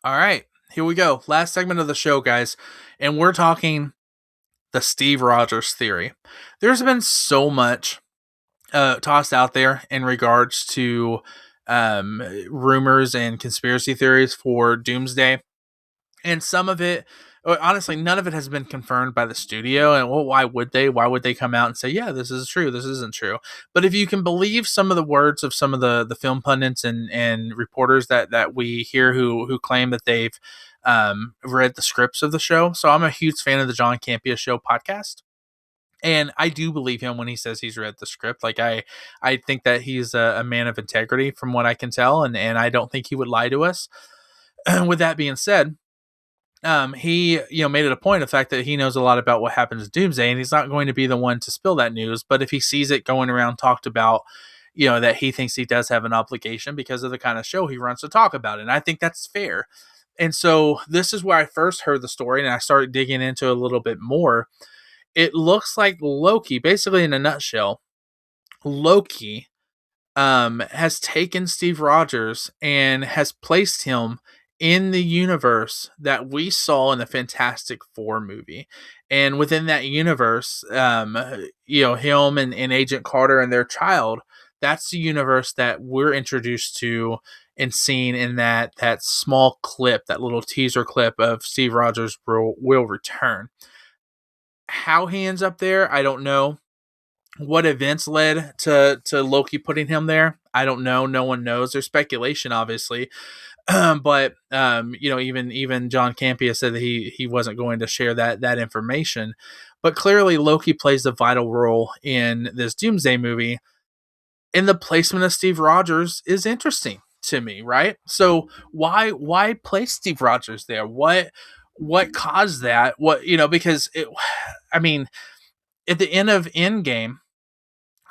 All right, here we go. Last segment of the show, guys. And we're talking the Steve Rogers theory. There's been so much tossed out there in regards to rumors and conspiracy theories for Doomsday. And some of it, honestly, none of it has been confirmed by the studio. And well, why would they? Why would they come out and say, yeah, this is true, this isn't true? But if you can believe some of the words of some of the film pundits and reporters that we hear who claim that they've read the scripts of the show. So I'm a huge fan of the John Campea Show podcast. And I do believe him when he says he's read the script. Like I think that he's a man of integrity from what I can tell, and I don't think he would lie to us. With that being said, he made it a point of the fact that he knows a lot about what happens at Doomsday, and he's not going to be the one to spill that news. But if he sees it going around talked about, that he thinks he does have an obligation because of the kind of show he runs to talk about it. And I think that's fair. And so this is where I first heard the story, and I started digging into it a little bit more. It looks like Loki, basically in a nutshell, Loki has taken Steve Rogers and has placed him in the universe that we saw in the Fantastic Four movie. And within that universe, him and Agent Carter and their child, that's the universe that we're introduced to and seen in that small clip, that little teaser clip of Steve Rogers will return. How he ends up there, I don't know. What events led to Loki putting him there, I don't know. No one knows. There's speculation, obviously. But even John Campea said that he wasn't going to share that information. But clearly Loki plays a vital role in this Doomsday movie. And the placement of Steve Rogers is interesting to me, right? So why place Steve Rogers there? What caused that? Because at the end of Endgame,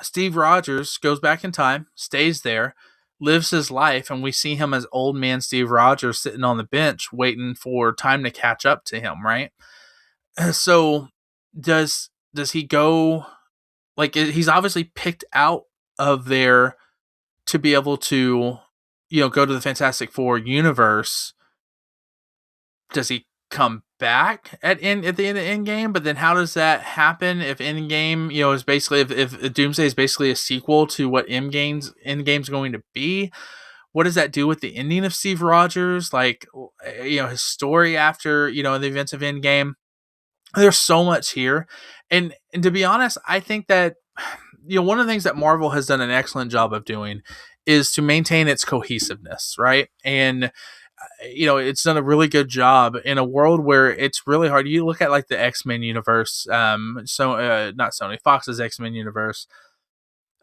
Steve Rogers goes back in time, stays there, lives his life, and we see him as old man Steve Rogers sitting on the bench waiting for time to catch up to him, right? So does he go, like, he's obviously picked out of there to be able to go to the Fantastic Four universe. Does he come back at the end of Endgame? But then how does that happen if Endgame, is basically if Doomsday is basically a sequel to what Endgame's going to be? What does that do with the ending of Steve Rogers? Like, his story after, the events of Endgame. There's so much here. And to be honest, I think that, one of the things that Marvel has done an excellent job of doing is to maintain its cohesiveness, right? And it's done a really good job in a world where it's really hard. You look at like the X-Men universe, not Sony, Fox's X-Men universe.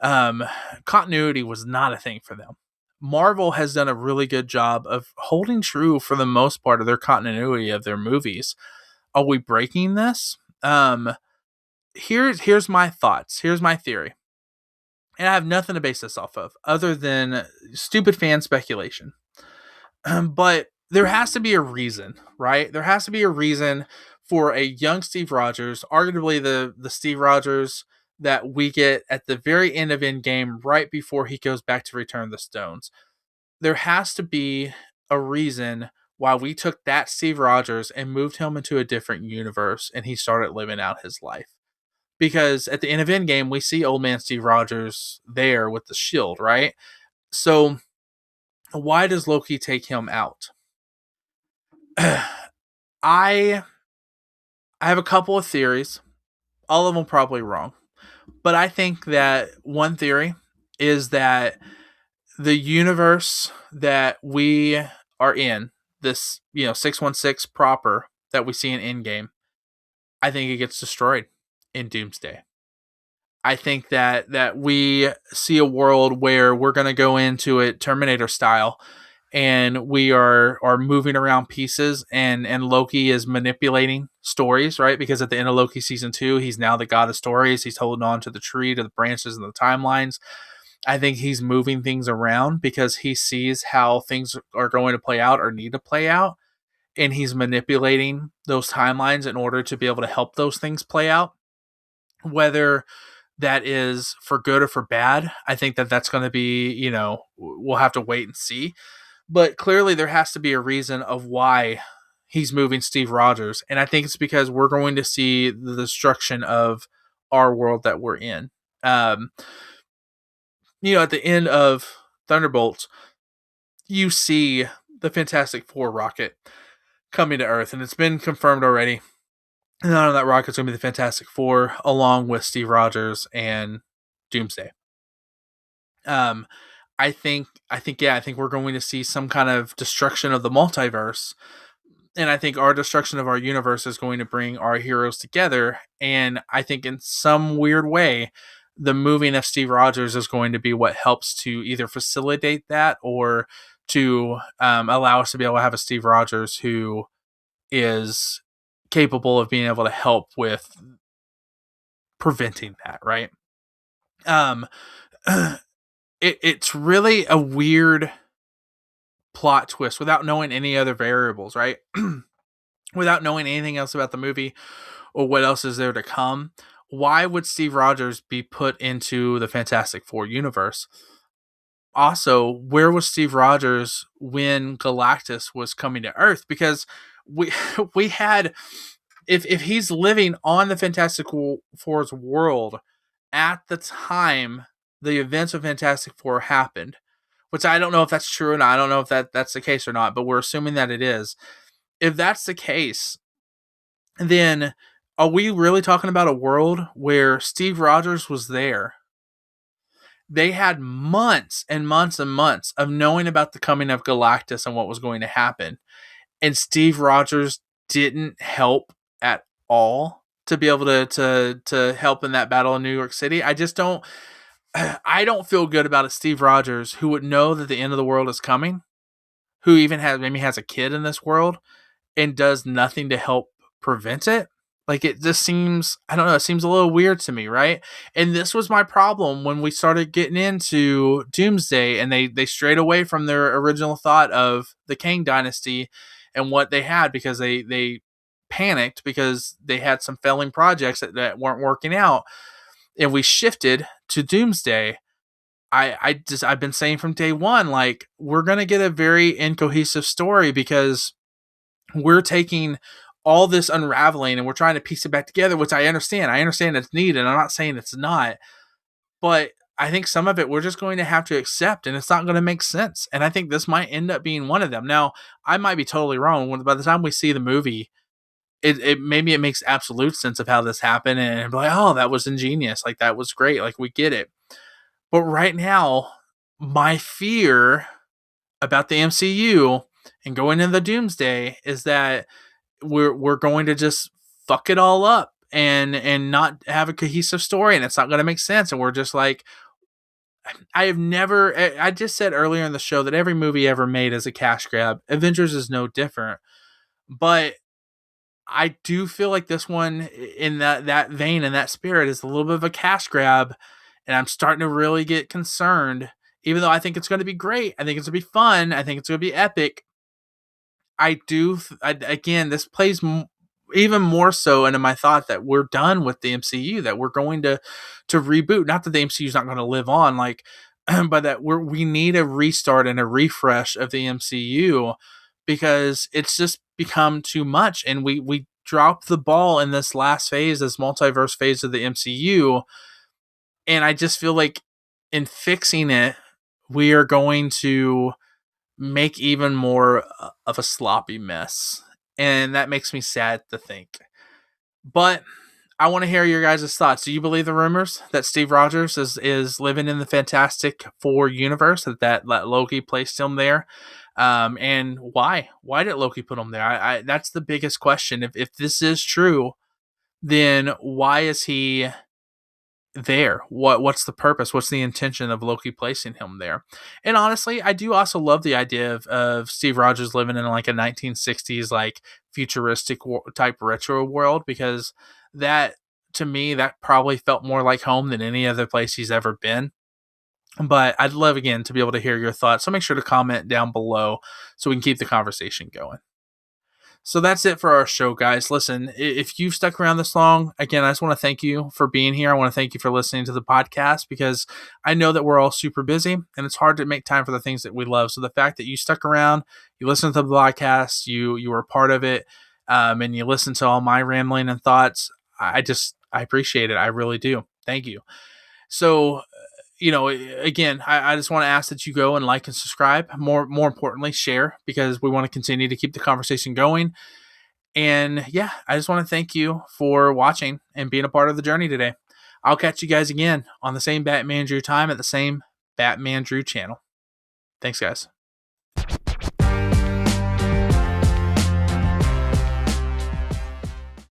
Continuity was not a thing for them. Marvel has done a really good job of holding true for the most part of their continuity of their movies. Are we breaking this? Here's my thoughts. Here's my theory. And I have nothing to base this off of other than stupid fan speculation. But there has to be a reason, right? There has to be a reason for a young Steve Rogers, arguably the Steve Rogers that we get at the very end of Endgame, right before he goes back to Return the Stones. There has to be a reason why we took that Steve Rogers and moved him into a different universe and he started living out his life. Because at the end of Endgame, we see old man Steve Rogers there with the shield, right? So why does Loki take him out? I have a couple of theories. All of them probably wrong. But I think that one theory is that the universe that we are in, this, 616 proper that we see in Endgame, I think it gets destroyed in Doomsday. I think that we see a world where we're going to go into it Terminator style, and we are moving around pieces, and Loki is manipulating stories, right? Because at the end of Loki season 2, he's now the god of stories. He's holding on to the tree, to the branches and the timelines. I think he's moving things around because he sees how things are going to play out or need to play out, and he's manipulating those timelines in order to be able to help those things play out. Whether that is for good or for bad, I think that that's going to be, we'll have to wait and see. But clearly there has to be a reason of why he's moving Steve Rogers. And I think it's because we're going to see the destruction of our world that we're in. Um, at the end of Thunderbolts, you see the Fantastic Four rocket coming to Earth, and it's been confirmed already. And on that rocket's going to be the Fantastic Four, along with Steve Rogers and Doomsday. Um, I think we're going to see some kind of destruction of the multiverse, and I think our destruction of our universe is going to bring our heroes together. And I think in some weird way, the moving of Steve Rogers is going to be what helps to either facilitate that or to allow us to be able to have a Steve Rogers who is capable of being able to help with preventing that, right? Um, it's really a weird plot twist without knowing any other variables, right? Without knowing anything else about the movie or what else is there to come. Why would Steve Rogers be put into the Fantastic Four universe? Also, where was Steve Rogers when Galactus was coming to Earth? Because we we had if he's living on the Fantastic Four's world at the time the events of Fantastic Four happened, which I don't know if that's true or not. I don't know if that's the case or not, but we're assuming that it is. If that's the case, then are we really talking about a world where Steve Rogers was there? They had months and months and months of knowing about the coming of Galactus and what was going to happen. And Steve Rogers didn't help at all to be able to help in that battle in New York City. I don't feel good about a Steve Rogers who would know that the end of the world is coming, who even has a kid in this world and does nothing to help prevent it. Like, it just seems, I don't know, it seems a little weird to me, right? And this was my problem when we started getting into Doomsday, and they strayed away from their original thought of the Kang Dynasty and what they had, because they panicked because they had some failing projects that weren't working out, and we shifted to Doomsday. I've been saying from day one, like, we're gonna get a very incohesive story because we're taking all this unraveling and we're trying to piece it back together, which I understand. I understand it's needed. I'm not saying it's not, but I think some of it we're just going to have to accept, and it's not going to make sense. And I think this might end up being one of them. Now, I might be totally wrong. By the time we see the movie, it maybe it makes absolute sense of how this happened, and be like, oh, that was ingenious. Like, that was great. Like, we get it. But right now, my fear about the MCU and going into the Doomsday is that we're going to just fuck it all up and not have a cohesive story, and it's not going to make sense, and we're just like, I just said earlier in the show that every movie ever made is a cash grab. Avengers is no different, but I do feel like this one, in that vein and that spirit, is a little bit of a cash grab, and I'm starting to really get concerned. Even though I think it's going to be great, I think it's going to be fun, I think it's going to be epic, again, this plays even more so into my thought that we're done with the MCU, that we're going to reboot. Not that the MCU is not going to live on, like, but that we need a restart and a refresh of the MCU, because it's just become too much, and we dropped the ball in this last phase, this multiverse phase of the MCU, and I just feel like in fixing it, we are going to make even more of a sloppy mess. And that makes me sad to think. But I want to hear your guys' thoughts. Do you believe the rumors that Steve Rogers is living in the Fantastic Four universe, that Loki placed him there? And why? Why did Loki put him there? I that's the biggest question. If this is true, then why is he there? What's the purpose? What's the intention of Loki placing him there? And honestly, I do also love the idea of Steve Rogers living in like a 1960s like futuristic type retro world, because that, to me, that probably felt more like home than any other place he's ever been. But I'd love, again, to be able to hear your thoughts, so make sure to comment down below so we can keep the conversation going. So that's it for our show, guys. Listen, if you've stuck around this long, again, I just want to thank you for being here. I want to thank you for listening to the podcast, because I know that we're all super busy and it's hard to make time for the things that we love. So the fact that you stuck around, you listened to the podcast, you were a part of it, and you listened to all my rambling and thoughts, I appreciate it. I really do. Thank you. So, again, I just want to ask that you go and like and subscribe. More importantly, share, because we want to continue to keep the conversation going. And yeah, I just want to thank you for watching and being a part of the journey today. I'll catch you guys again on the same Batman Drew time at the same Batman Drew channel. Thanks, guys.